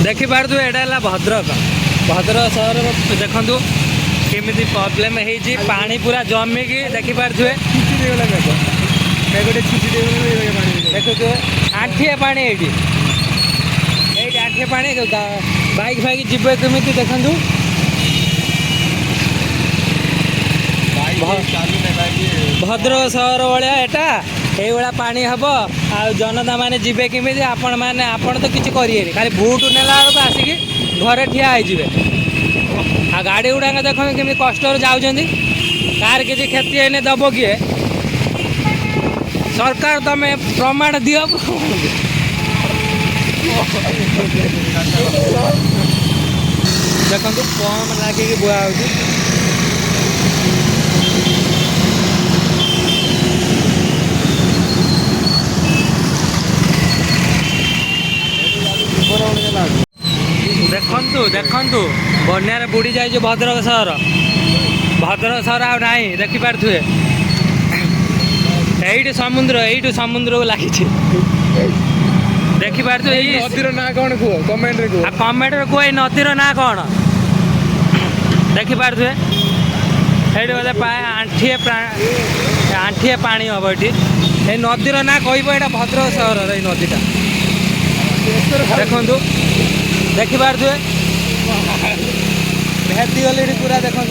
देखिपु एटा भद्रक भद्रक सहर देखु केमी प्रोब्लेम हो पानी पूरा जमिकी देखिपे देखु आंठिए पानी ये आंठिए पानी बाइक फाइक जी कमी देखु भद्रक सहर भाया एटा ये पानी हम आ जनता मैंने जी केमी आपण मैंने आपण तो किसी करें खाली भूट नेला बेलू आसिक घरे ठिया आ गाड़ी गुड़ाक देख केमी कष्ट जाऊँच कार किसी क्षति है दब किए सरकार तमें प्रमाण दियो देखो पम्प लगे बुआ हो देखु देखु बन्यार बुड़ी जाए भद्रक सहर आ नहीं देखिपे ये समुद्र को लगी देखिपे नदीर ना कौन कह कमेंट कमेंट कह नदीर ना कौन देखिपे ये बोले आंठिए पानी हम ये नदीर ना कह भद्रक सहर नदीटा देखु देखिपे भेदी गली पूरा देखु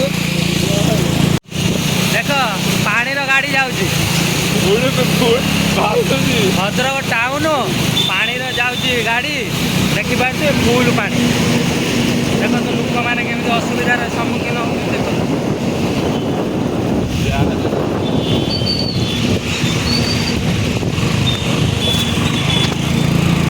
देख पानी गाड़ी जाऊँगी भद्रक टाउन पानी जाऊँगी गाड़ी देखिपे फुल पानी देखो लोक मैंने केमी असुविधार सम्मुखीन हो।